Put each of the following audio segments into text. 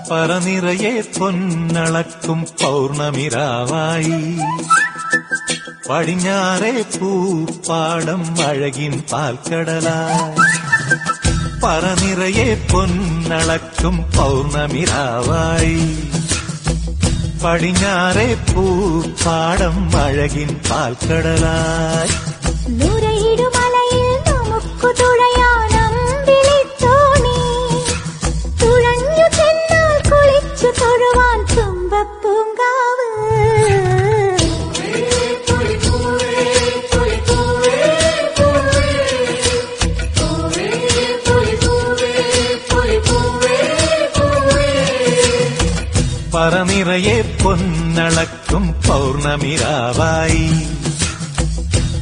പറനിറയെ പൊന്നളക്കും പൗർണമിരാവായി പടിഞ്ഞാറേ പൂപ്പാടം അഴകിൻ പാൽക്കടലായി പറനിറയെ പൊന്നളക്കും പൗർണമിരാവായി പടിഞ്ഞാറേ പൂപ്പാടം അഴകിൻ പാൽക്കടലായി നൂരയിടുമലയിൽ നമുക്കു തുഴയാനമ്പിളിത്തോണി തുഴഞ്ഞു ചെന്നാൽ കുളിച്ചു തൊഴുവാൻ തുമ്പപ്പൂങ്കാവ് നിറയെ പൊന്നളക്കും പൗർണമിരാവായി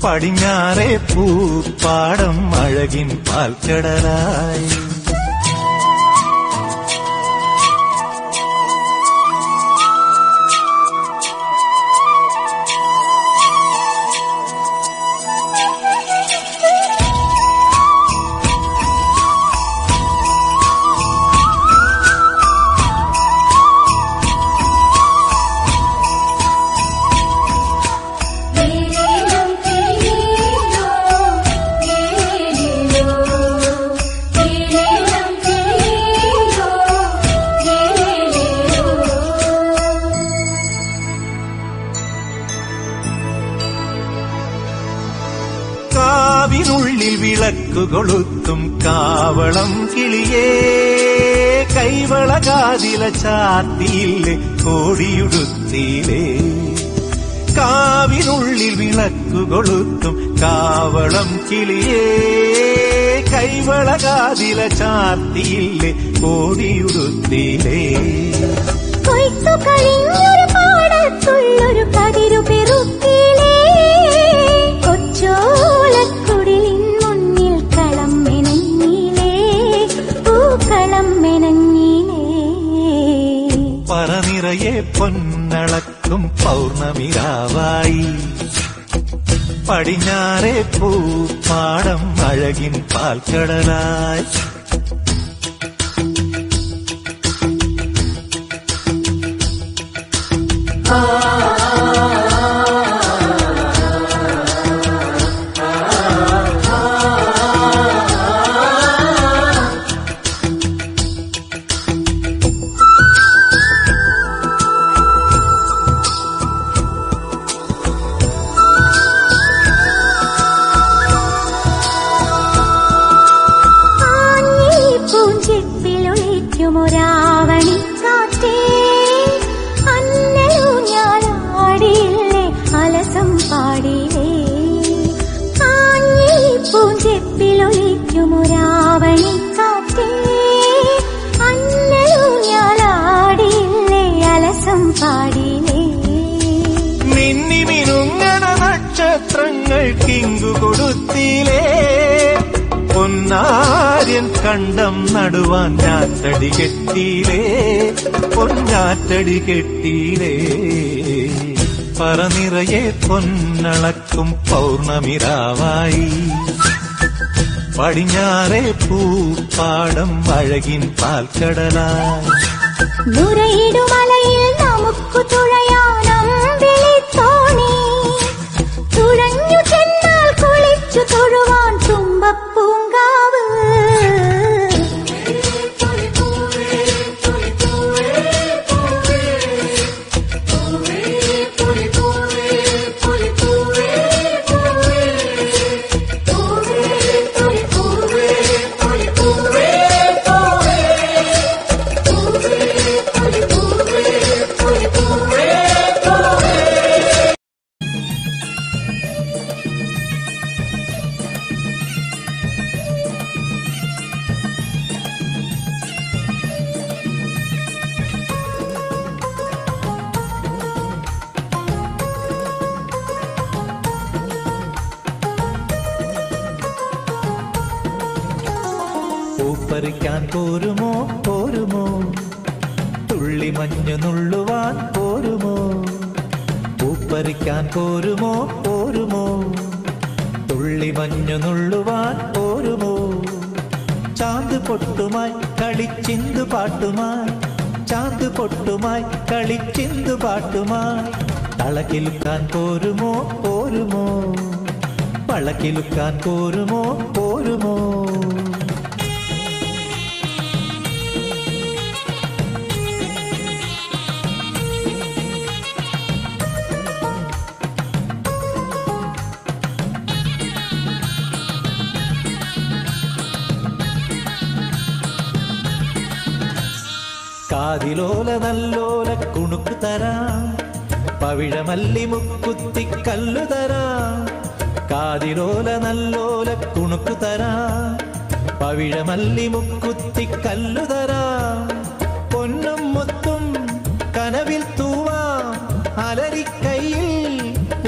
പടിഞ്ഞാറേ പൂപ്പാടം അഴകിൻ പാൽക്കടലായി കാവിനുള്ളിൽ വിളക്കു കൊളുത്തും കാവളം കിളിയേ കൈവളകാതില ചാത്തിയില്ലേ കോടിയുടുത്തിയിലേ കാവിനുള്ളിൽ വിളക്കു കൊളുത്തും കാവളം കിളിയേ കൈവളകാതില ചാത്തിയില്ലേ കോടിയുടുത്തിയിലേ കൊയ്ത്തു കഴിഞ്ഞൊരു പാടത്തുള്ളൊരു കതിരു പെറുക്കിലേ കൊച്ചോലക്കുടിലിൻ മുന്നിൽ കളം മെനഞ്ഞിലേ പൂക്കളം മെനഞ്ഞിലേ പറനിറയെ പൊന്നളക്കും പൗർണമിരാവായി പടിഞ്ഞാറേ പൂപ്പാടം അഴകിൻ പാൽക്കടലായി പൂഞ്ചിപ്പിലൊളിക്കുമൊരാവണിക്കാറ്റേ അന്നലൂഞ്ഞാലാടിയില്ലേ അലസം പാടിയില്ലേ പൂഞ്ചിപ്പിലൊളിക്കുമൊരാവണിക്കാറ്റേ അന്നലൂഞ്ഞാലാടിയില്ലേ അലസം പാടിയില്ലേ മിന്നി മിനുങ്ങണ നക്ഷത്രങ്ങൾക്കിങ്കു കൊടുത്തിലേ പൊന്നാര്യൻ കണ്ടം നടുവാൻ ഞാറ്റടി കെട്ടിയിലേ പൊന്നാറ്റടി കെട്ടിയിലേ പറനിറയെ പൊന്നളക്കും പൗർണമിരാവായി പടിഞ്ഞാറേ പൂപ്പാടം അഴകിൻ പാൽക്കടലായി നുരയിടുമലയിൽ നമുക്കു തുഴയാനമ്പിളി തോണി തുഴഞ്ഞു ചെന്നാൽ കുളിച്ചു തൊഴുവാൻ തുമ്പപ്പൂങ്കാവ് പൂപ്പറിക്കാൻ പോരുമോ പോരുമോ തുള്ളി മഞ്ഞു നുള്ളുവാൻ പോരുമോ പൂപ്പറിക്കാൻ പോരുമോ പോരുമോ തുള്ളി മഞ്ഞു നുള്ളുവാൻ പോരുമോ ചാന്ത് പൊട്ടുമായി കളിച്ചിന്തു പാട്ടുമായി ചാന്ത് പൊട്ടുമായി കളിച്ചിന്തു പാട്ടുമായി തളകിലുക്കാൻ പോരുമോ പോരുമോ പളക്കിലുക്കാൻ പോരുമോ പോരുമോ കാതിലോല നല്ലോല കുണുക്കു തരാം പവിഴമല്ലി മുക്കുത്തി കല്ലു തരാം കാതിലോല നല്ലോല കുണുക്കു തരാം പവിഴമല്ലി മുക്കുത്തി കല്ലു തരാം പൊന്നും മുത്തും കനവിൽ അലരിക്കൈയിൽ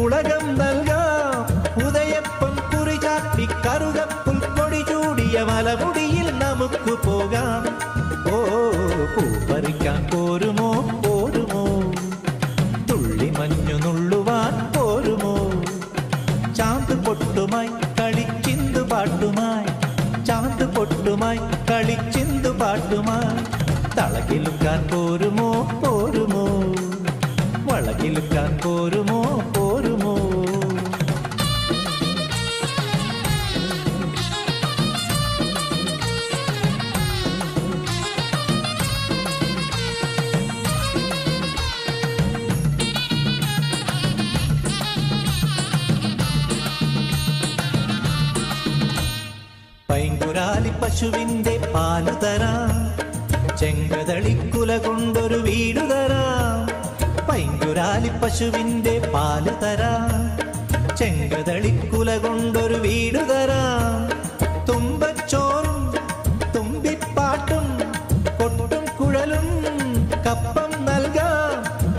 ഉലകം നൽകാം ഉദയപ്പം കുറി ചാപ്പി കറുകപ്പുൽ കൊടി ചൂടിയ മലമുടിയിൽ നമുക്ക് പോകാം ഓ പൂ പറിക്കാൻ പോരുമോ പോരുമോ തുള്ളി മഞ്ഞു നുള്ളുവാൻ പോരുമോ ചാന്ത് പൊട്ടുമായി കളിച്ചിന്തു പാട്ടുമായി ചാന്ത് പൊട്ടുമായി കളിച്ചിന്തു പാട്ടുമായി തളകിലുക്കാൻ പോരുമോ പോരുമോ വളകിലുക്കാൻ പോരുമോ പോരുമോ പൈങ്കുരാലി പശുവിന്റെ പാല് തരാം ചെങ്കതളിക്കുല കൊണ്ടൊരു വീടു തരാം പൈങ്കുരാലി പശുവിന്റെ പാല് തരാം ചെങ്കതളിക്കുല കൊണ്ടൊരു വീടു തരാം തുമ്പച്ചോറും തുമ്പിപ്പാട്ടും കൊട്ടും കുഴലും കപ്പം നൽകാം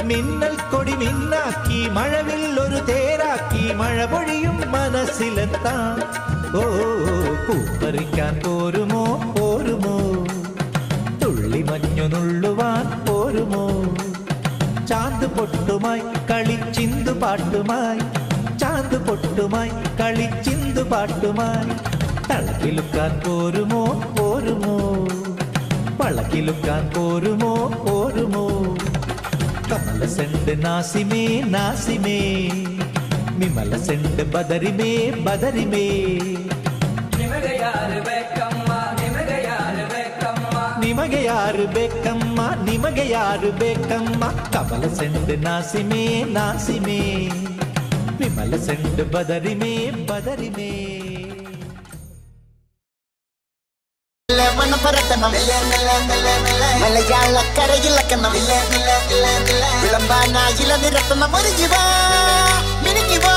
മിന്നൽ കൊടി മിന്നാക്കി മഴവില്ലൊരു തേരാക്കി മഴ പൊഴിയും മനസ്സിലെത്താം ഓ പൂപ്പറിക്കാൻ പോരുമോ പോരുമോ തുള്ളി മഞ്ഞു നുള്ളുവാൻ പോരുമോ ചാന്ത് പൊട്ടുമായി കളിച്ചിന്തു പാട്ടുമായി ചാന്ത് പൊട്ടുമായി കളിച്ചിന്തു പാട്ടുമായി തളക്കിലുക്കാൻ പോരുമോ പോരുമോ വളക്കിലുക്കാൻ പോരുമോ പോരുമോ കമല സെണ്ട് നാസിമേ നാസിമേ വിമല സെണ്ട് ബദരിമേ ബദരിമേ ನಿಮಗೆ ಯಾರು ಬೇಕಮ್ಮ ನಿಮಗೆ ಯಾರು ಬೇಕಮ್ಮ ಕಮಲ ಸೆಂಡು ನಾಸಿಮೇ ನಾಸಿಮೇ ವಿಮಲ ಸೆಂಡು ಬದರಿಮೇ ಬದರಿಮೇ മലയാളക്കരയിലക്കണം വിളമ്പാനായില നിരത്തണം ഒരു ജീവ മിനിക്ക് വാ